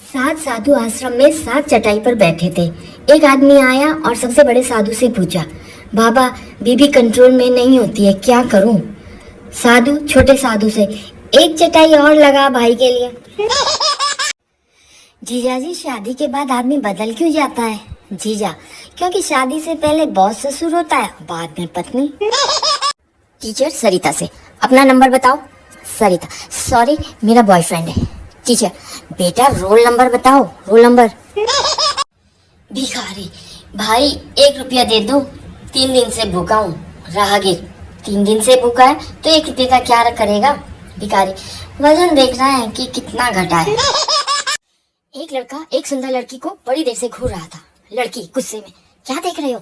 सात साधु आश्रम में सात चटाई पर बैठे थे। एक आदमी आया और सबसे बड़े साधु से पूछा, बाबा बीबी कंट्रोल में नहीं होती है, क्या करूं? साधु छोटे साधु से, एक चटाई और लगा भाई के लिए। जीजा जी, शादी के बाद आदमी बदल क्यों जाता है? जीजा, क्योंकि शादी से पहले बॉस ससुर होता है, बाद में पत्नी। टीचर सरिता से, अपना नंबर बताओ। सरिता, सॉरी मेरा बॉयफ्रेंड है। टीचर, बेटा रोल नंबर बताओ, रोल नंबर। भिखारी, भाई 1 रुपया दे दो, 3 दिन से भूखा हूँ। राहगीर, 3 दिन से भूखा है तो 1 रुपये का क्या करेगा? भिखारी, वजन देख रहा है कि कितना घटा है। एक लड़का एक सुंदर लड़की को बड़ी देर से घूर रहा था। लड़की गुस्से में, क्या देख रहे हो?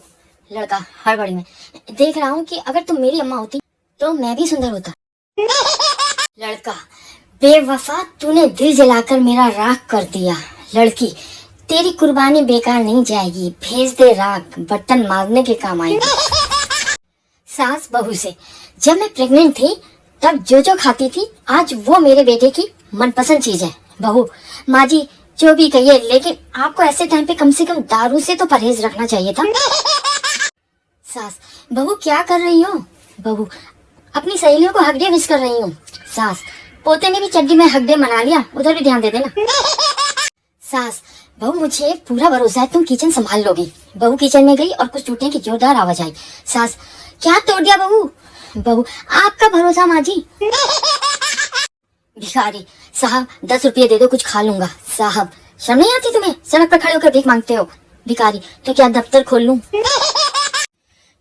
लड़का हड़बड़ी में, देख रहा हूँ कि अगर तुम मेरी अम्मा होती तो मैं भी सुंदर होता। लड़का, बेवफा, तूने दिल जलाकर मेरा राख कर दिया। लड़की, तेरी कुर्बानी बेकार नहीं जाएगी, भेज दे राख, बर्तन मांगने के काम आएगी। सास बहू से, जब मैं प्रेग्नेंट थी तब जो जो खाती थी आज वो मेरे बेटे की मनपसंद चीज है। बहू, माँ जी जो भी कहिए, लेकिन आपको ऐसे टाइम पे कम से कम दारू से तो परहेज रखना चाहिए था। सास, बहू क्या कर रही हो? बहू, अपनी सहेलियों को हगडे विश कर रही हूँ। सास, पोते ने भी चड्डी में हगडे मना लिया, उधर भी ध्यान दे देना। सास, बहू मुझे पूरा भरोसा है तुम किचन संभाल लोगी। बहू किचन में गई और कुछ टूटने की जोरदार आवाज आई। सास, क्या तोड़ दिया बहू? बहू, आपका भरोसा माँ जी। भिखारी, साहब 10 रुपये दे दो, कुछ खा लूंगा। साहब, शर्म नहीं आती तुम्हें? सड़क पर खड़े होकर भीख मांगते हो। भिखारी, तो क्या दफ्तर खोल लूं?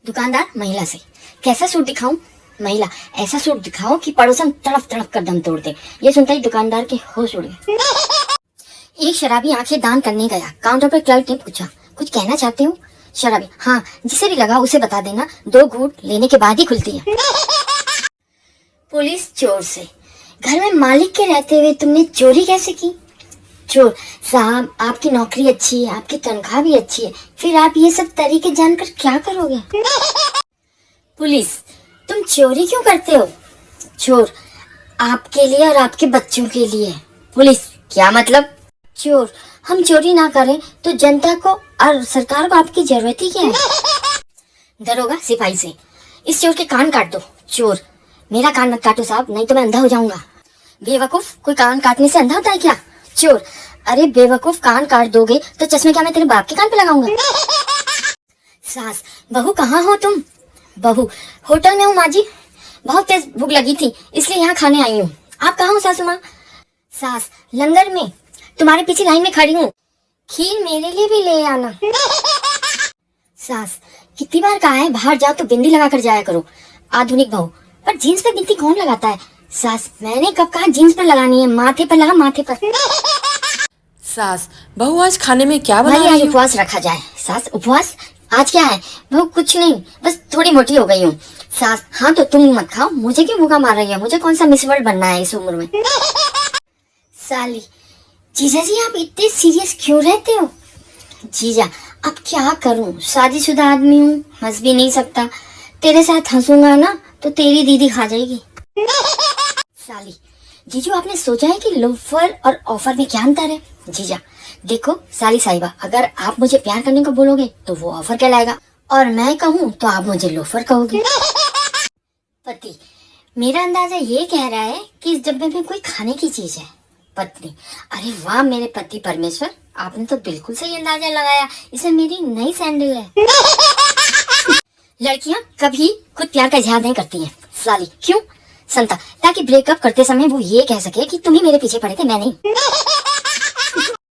दुकानदार महिला से, कैसा सूट दिखाऊं? महिला, ऐसा सूट दिखाओ कि पड़ोसन तड़प तड़प कर दम तोड़ दे। ये सुनते ही दुकानदार के होश उड़ गए। एक शराबी आंखें दान करने गया। काउंटर पर क्लर्क ने पूछा, कुछ कहना चाहते हो? शराबी, हाँ, जिसे भी लगा उसे बता देना, 2 घूंट लेने के बाद ही खुलती है। पुलिस चोर से, घर में मालिक के रहते हुए तुमने चोरी कैसे की? चोर, साहब आपकी नौकरी अच्छी है, आपकी तनख्वाह भी अच्छी है, फिर आप ये सब तरीके जानकर क्या करोगे? पुलिस, तुम चोरी क्यों करते हो? चोर, आपके लिए और आपके बच्चों के लिए। पुलिस, क्या मतलब? चोर, हम चोरी ना करें तो जनता को और सरकार को आपकी जरूरत ही क्या है? दरोगा सिपाही से, इस चोर के कान काट दो। चोर, मेरा कान मत काटो साहब, नहीं तो मैं अंधा हो जाऊंगा। बेवकूफ, कोई कान काटने से अंधा होता है क्या? चोर, अरे बेवकूफ, कान काट दोगे तो चश्मे क्या मैं तेरे बाप के कान पे लगाऊंगा? सास, बहू कहाँ हो तुम? बहू, होटल में हूँ माँ जी, बहुत तेज भूख लगी थी इसलिए यहाँ खाने आई हूँ। आप कहाँ हो सासू माँ? सास, लंगर में, तुम्हारे पीछे लाइन में खड़ी हूँ, खीर मेरे लिए भी ले आना। सास, कितनी बार कहा है बाहर जाओ तो बिंदी लगा कर जाया करो। आधुनिक बहू, पर जीन्स पे बिंदी कौन लगाता है? सास, मैंने कब कहा जीन्स पर लगानी है, माथे पर लगा, माथे पर। सास, बहू आज खाने में क्या बना रही आज हो? उपवास रखा जाए। सास, उपवास? आज क्या है? बहू कुछ नहीं, बस थोड़ी मोटी हो गई हूँ। सास, हाँ तो तुम मत खाओ, मुझे क्यों भूखा मार रही है? मुझे कौन सा मिस वर्ल्ड बनना है इस उम्र में? साली, जीजा जी आप इतने सीरियस क्यों रहते हो? जीजा, अब क्या करूं, शादीशुदा आदमी हूँ, हंस भी नहीं सकता, तेरे साथ हंसूंगा ना तो तेरी दीदी खा जाएगी। साली, जीजू आपने सोचा है कि लोफर और ऑफर में क्या अंतर है? जीजा, देखो साली साहिबा, अगर आप मुझे प्यार करने को बोलोगे तो वो ऑफर कहलाएगा, और मैं कहूँ तो आप मुझे लोफर कहोगे। पति, मेरा अंदाजा ये कह रहा है कि इस डब्बे में कोई खाने की चीज है। पत्नी, अरे वाह मेरे पति परमेश्वर, आपने तो बिल्कुल सही अंदाजा लगाया, इसमें मेरी नई सैंडल है। लड़कियां कभी खुद प्यार का इजहार नहीं करती हैं। साली, क्यों? संता, ताकि ब्रेकअप करते समय वो ये कह सके कि तुम ही मेरे पीछे पड़े थे, मैं नहीं।